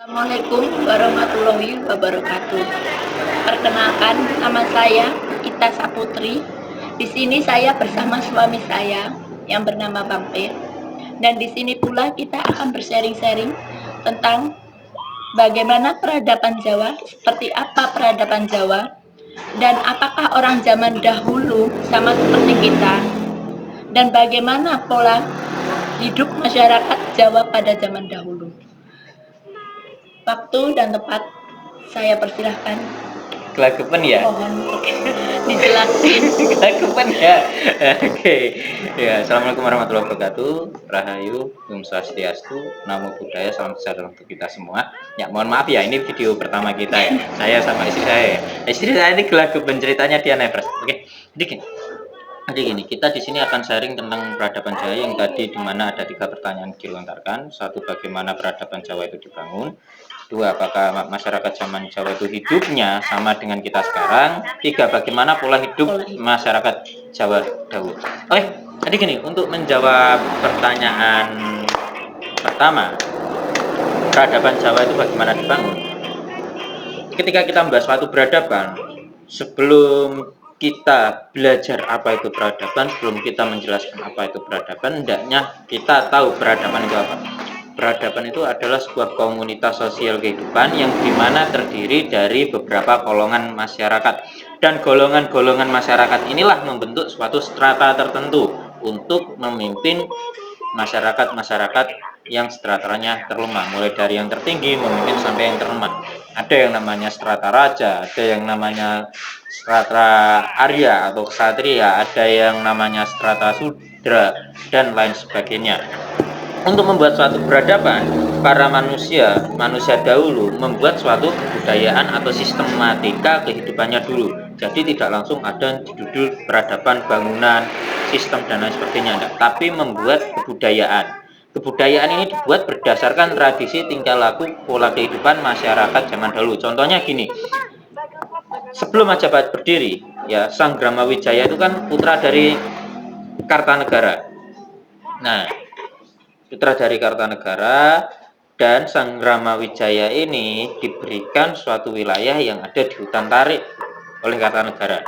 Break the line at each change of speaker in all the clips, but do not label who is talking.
Assalamualaikum warahmatullahi wabarakatuh. Perkenalkan, nama saya Ita Saputri. Di sini saya bersama suami saya yang bernama Bang P. Dan di sini pula kita akan bersharing-sharing tentang bagaimana peradaban Jawa, seperti apa peradaban Jawa, dan apakah orang zaman dahulu sama seperti kita, dan bagaimana pola hidup masyarakat Jawa pada zaman dahulu. Waktu dan tempat saya persilahkan.
Kelakupan ya?
Mohon dijelasin.
Kelakupan ya? Oke. Ya, Assalamualaikum warahmatullahi wabarakatuh. Rahayu, Om Swastiastu, Namo Buddhaya, salam sejahtera untuk kita semua. Ya, mohon maaf ya, ini video pertama kita ya. Saya sama istri saya. Istri saya ini kelakupan, ceritanya dia Everest. Oke. Jadi gini, kita di sini akan sharing tentang peradaban Jawa yang tadi di mana ada 3 pertanyaan dilontarkan. 1, bagaimana peradaban Jawa itu dibangun? 2, apakah masyarakat zaman Jawa itu hidupnya sama dengan kita sekarang? 3, bagaimana pola hidup masyarakat Jawa dahulu? Jadi gini, untuk menjawab pertanyaan pertama, peradaban Jawa itu bagaimana dibangun? Ketika kita membahas suatu peradaban, sebelum kita belajar apa itu peradaban, sebelum kita menjelaskan apa itu peradaban, hendaknya kita tahu peradaban itu apa. Peradaban itu adalah sebuah komunitas sosial kehidupan yang dimana terdiri dari beberapa golongan masyarakat, dan golongan-golongan masyarakat inilah membentuk suatu strata tertentu untuk memimpin masyarakat-masyarakat yang strataranya terlemah, mulai dari yang tertinggi memimpin sampai yang terlemah. Ada yang namanya strata raja, ada yang namanya strata Arya atau ksatria, ada yang namanya strata sudra, dan lain sebagainya. Untuk membuat suatu peradaban, para manusia dahulu membuat suatu kebudayaan atau sistematika kehidupannya dulu. Jadi tidak langsung ada judul peradaban, bangunan, sistem dan lain sebagainya, tapi membuat kebudayaan. Kebudayaan ini dibuat berdasarkan tradisi, tingkah laku, pola kehidupan masyarakat zaman dahulu. Contohnya gini, sebelum Majapahit berdiri, ya Sang Brahmawijaya itu kan putra dari Kartanegara. Nah, putra dari Kartanegara, dan Sang Brahmawijaya ini diberikan suatu wilayah yang ada di hutan tarik oleh Kartanegara.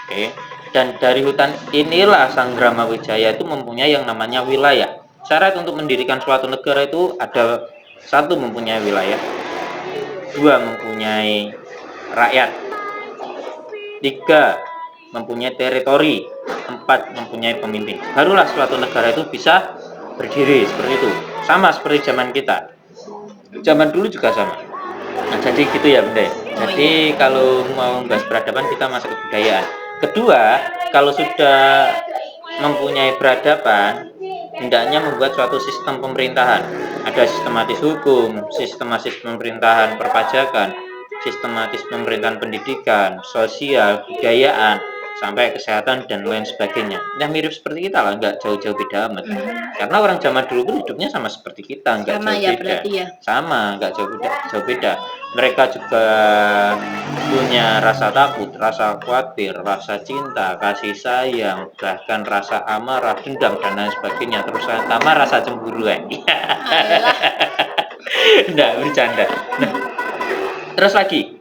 Oke. Dan dari hutan inilah Sang Brahmawijaya itu mempunyai yang namanya wilayah. Syarat untuk mendirikan suatu negara itu ada: 1, mempunyai wilayah, 2, mempunyai rakyat, 3, mempunyai teritori, 4, mempunyai pemimpin. Barulah suatu negara itu bisa berdiri seperti itu. Sama seperti zaman kita. Zaman dulu juga sama. Nah, jadi gitu ya Bunda. Jadi kalau mau membahas peradaban, kita masuk ke kebudayaan. Kedua, kalau sudah mempunyai peradaban, hendaknya membuat suatu sistem pemerintahan. Ada sistematis hukum, sistematis pemerintahan perpajakan, sistematis pemerintahan pendidikan, sosial, budayaan, sampai kesehatan dan lain sebagainya. Nah, mirip seperti kita lah, nggak jauh-jauh beda amat. Karena orang zaman dulu pun hidupnya sama seperti kita, nggak
Sama
jauh
ya,
beda.
berarti ya.
Sama, nggak jauh beda. Mereka juga punya rasa takut, rasa khawatir, rasa cinta, kasih sayang, bahkan rasa amarah, dendam dan lain sebagainya. Terus sama rasa cemburu ya. Nggak, bercanda. Nah, terus lagi,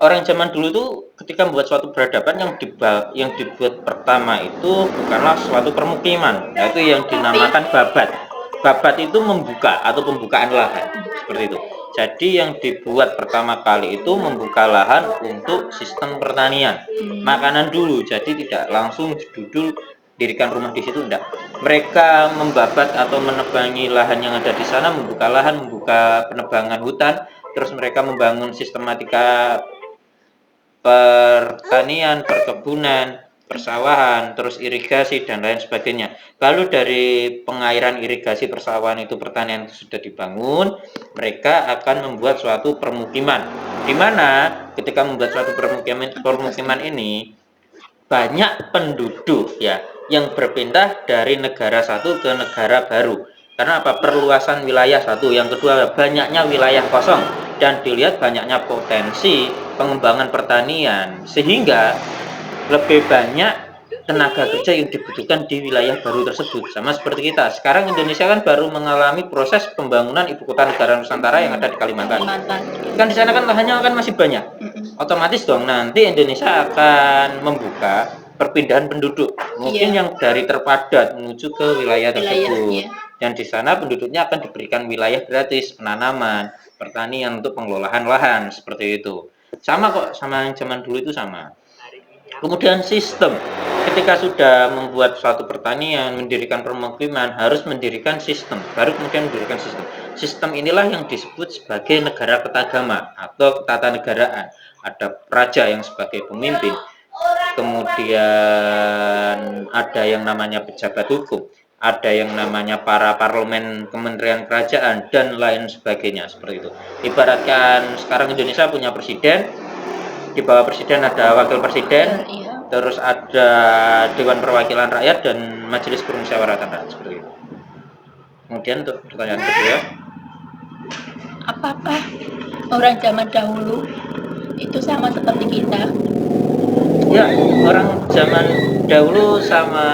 orang zaman dulu tuh ketika membuat suatu peradaban, yang dibuat pertama itu bukanlah suatu permukiman, yaitu yang dinamakan babat. Babat itu membuka atau pembukaan lahan, seperti itu. Jadi yang dibuat pertama kali itu membuka lahan untuk sistem pertanian, makanan dulu. Jadi tidak langsung dudul dirikan rumah di situ, enggak. Mereka membabat atau menebangi lahan yang ada di sana, membuka lahan, membuka penebangan hutan, terus mereka membangun sistematika pertanian, perkebunan, persawahan, terus irigasi dan lain sebagainya. Lalu dari pengairan, irigasi, persawahan itu, pertanian itu sudah dibangun, mereka akan membuat suatu permukiman. Di mana ketika membuat suatu permukiman ini banyak penduduk ya yang berpindah dari negara satu ke negara baru. Karena apa? Perluasan wilayah satu, yang kedua banyaknya wilayah kosong, dan dilihat banyaknya potensi pengembangan pertanian, sehingga lebih banyak tenaga kerja yang dibutuhkan di wilayah baru tersebut. Sama seperti kita. Sekarang Indonesia kan baru mengalami proses pembangunan ibu kota negara Nusantara yang ada di Kalimantan.
Kalimantan.
Kan di sana kan lahannya kan masih banyak. Otomatis dong nanti Indonesia akan membuka perpindahan penduduk. Mungkin
Iya.
yang dari terpadat menuju ke wilayah tersebut.
Wilayahnya.
Dan di sana penduduknya akan diberikan wilayah gratis, penanaman, pertanian untuk pengelolaan lahan seperti itu. Sama kok sama yang zaman dulu itu sama. Kemudian sistem, ketika sudah membuat suatu pertanian, mendirikan permukiman, harus mendirikan sistem, baru kemudian mendirikan sistem. Sistem inilah yang disebut sebagai negara ketagama atau ketatanegaraan. Ada raja yang sebagai pemimpin, kemudian ada yang namanya pejabat hukum, ada yang namanya para parlemen, kementerian kerajaan, dan lain sebagainya, seperti itu. Ibaratkan sekarang Indonesia punya presiden, di bawah presiden ada wakil presiden,
Iya.
terus ada Dewan Perwakilan Rakyat dan Majelis Permusyawaratan Rakyat, seperti itu. Kemudian untuk pertanyaan kedua,
Apakah orang zaman dahulu itu sama seperti kita?
ya orang zaman dahulu sama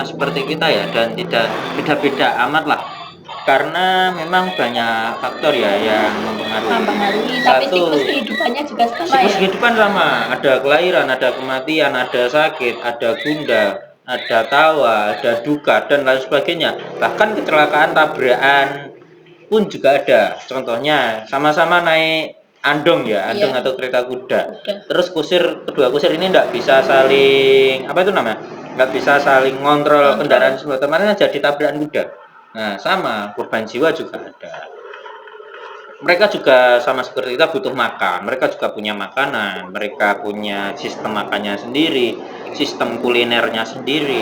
seperti kita ya, dan tidak beda-beda amat lah, karena memang banyak faktor ya yang
Mempengaruhi, tapi
Satu,
siklus kehidupannya juga sama
siklus
ya.
kehidupan sama, ada kelahiran, ada kematian, ada sakit, ada gunda, ada tawa, ada duka, dan lain sebagainya. Bahkan kecelakaan, tabrakan pun juga ada. Contohnya sama-sama naik andong ya, andong
Iya.
atau kereta kuda.
Udah.
Terus kedua kusir ini nggak bisa saling, apa itu namanya? Nggak bisa saling ngontrol kendaraan semua, teman-teman jadi tabrakan kuda. Nah, sama, korban jiwa juga ada. Mereka juga sama seperti kita butuh makan, mereka juga punya makanan, mereka punya sistem makannya sendiri, sistem kulinernya sendiri,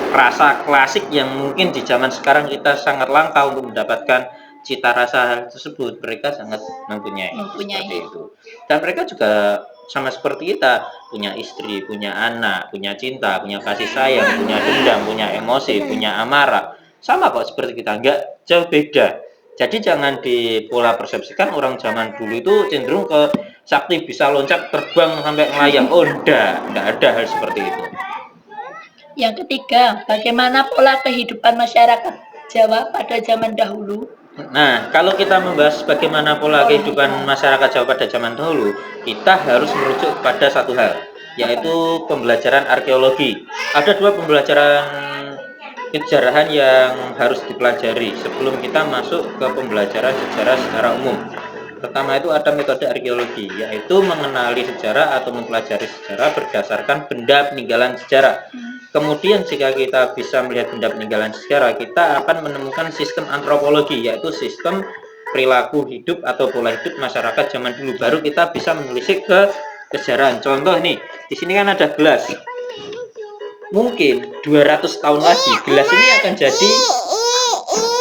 rasa klasik yang mungkin di zaman sekarang kita sangat langka untuk mendapatkan cita rasa tersebut, mereka sangat mempunyai. Seperti itu. Dan mereka juga sama seperti kita, punya istri, punya anak, punya cinta, punya kasih sayang, punya dendam, punya emosi, punya amarah. Sama kok seperti kita, nggak jauh beda. Jadi jangan dipola persepsikan orang zaman dulu itu cenderung ke sakti bisa loncat terbang sampai melayang. Oh, enggak ada hal seperti itu.
Yang ketiga, bagaimana pola kehidupan masyarakat Jawa pada zaman dahulu?
Nah, kalau kita membahas bagaimana pola kehidupan masyarakat Jawa pada zaman dahulu, kita harus merujuk pada satu hal, yaitu pembelajaran arkeologi. Ada dua pembelajaran kejarahan yang harus dipelajari sebelum kita masuk ke pembelajaran sejarah secara umum. Pertama itu ada metode arkeologi, yaitu mengenali sejarah atau mempelajari sejarah berdasarkan benda peninggalan sejarah. Kemudian jika kita bisa melihat benda peninggalan sejarah, kita akan menemukan sistem antropologi, yaitu sistem perilaku hidup atau pola hidup masyarakat zaman dulu. Baru kita bisa menelisik ke kesejarahan. Contoh nih, di sini kan ada gelas. Mungkin 200 tahun lagi gelas ini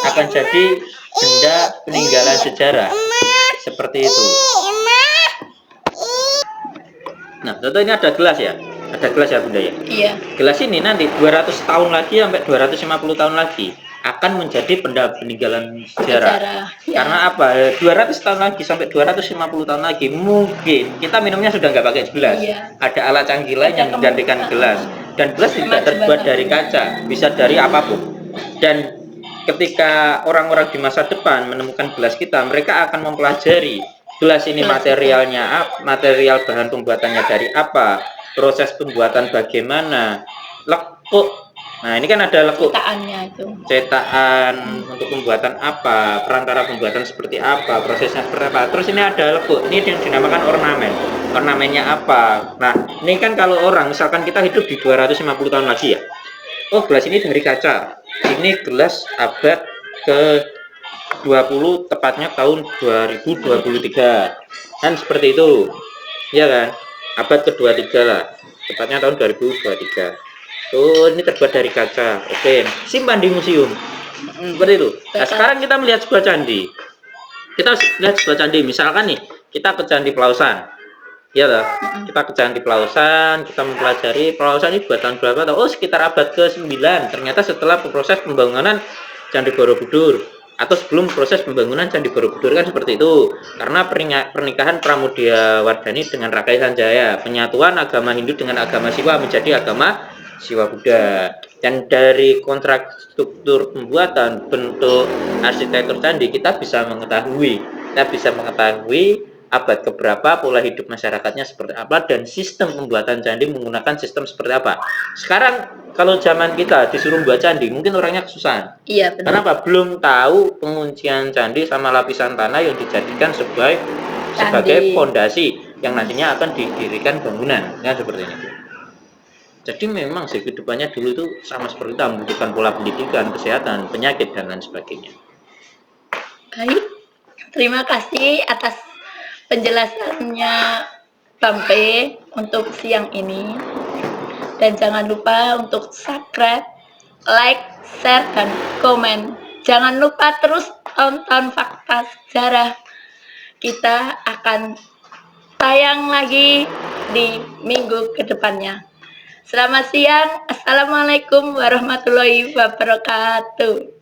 akan jadi benda peninggalan sejarah seperti itu. Nah, contoh ini ada gelas ya, Bunda ya.
Iya.
Gelas ini nanti 200 tahun lagi sampai 250 tahun lagi akan menjadi benda peninggalan sejarah.
Ya.
Karena apa? 200 tahun lagi sampai 250 tahun lagi mungkin kita minumnya sudah nggak pakai gelas.
Iya.
Ada alat canggih lain yang menggantikan gelas. Dan gelas tidak terbuat dari kaca, bisa dari apapun. Dan ketika orang-orang di masa depan menemukan gelas kita, mereka akan mempelajari gelas ini materialnya apa, material bahan pembuatannya dari apa, proses pembuatan bagaimana, lekuk. Nah, ini kan ada lekuk.
Cetakannya itu.
Cetakan untuk pembuatan apa, perantara pembuatan seperti apa, prosesnya seperti apa. Terus ini ada lekuk. Ini yang dinamakan ornamen. Ornamennya apa? Nah, ini kan kalau orang, misalkan kita hidup di 250 tahun lagi ya. Oh, gelas ini dari kaca. Ini gelas abad ke-20, tepatnya tahun 2023. Kan seperti itu. Iya kan? Abad ke-23 lah. Tepatnya tahun 2023. Oh, ini terbuat dari kaca. Oke, simpan di museum. Seperti itu. Nah, sekarang kita melihat sebuah candi. Kita lihat sebuah candi. Misalkan nih, kita ke Candi Pelausan. Ya toh? Kita ke Candi Pelausan, kita mempelajari Pelausan ini buat tahun berapa? Oh, sekitar abad ke-9. Ternyata setelah proses pembangunan Candi Borobudur atau sebelum proses pembangunan Candi Borobudur kan seperti itu. Karena pernikahan Pramudia Wardhani dengan Rakai Sanjaya, penyatuan agama Hindu dengan agama Siwa menjadi agama Siwa Buddha. Dan dari kontrak struktur pembuatan bentuk arsitektur candi kita bisa mengetahui abad keberapa, pola hidup masyarakatnya seperti apa, dan sistem pembuatan candi menggunakan sistem seperti apa. Sekarang kalau zaman kita disuruh buat candi, mungkin orangnya kesusahan.
Iya, benar.
Kenapa? Belum tahu penguncian candi sama lapisan tanah yang dijadikan sebagai fondasi yang nantinya akan didirikan bangunan, ya seperti ini. Jadi memang sih kehidupannya dulu itu sama seperti kita, membutuhkan pola pendidikan, kesehatan, penyakit, dan lain sebagainya.
Baik, terima kasih atas penjelasannya Bang P untuk siang ini. Dan jangan lupa untuk subscribe, like, share, dan komen. Jangan lupa terus tonton Fakta Sejarah. Kita akan tayang lagi di minggu kedepannya. Selamat siang. Assalamualaikum warahmatullahi wabarakatuh.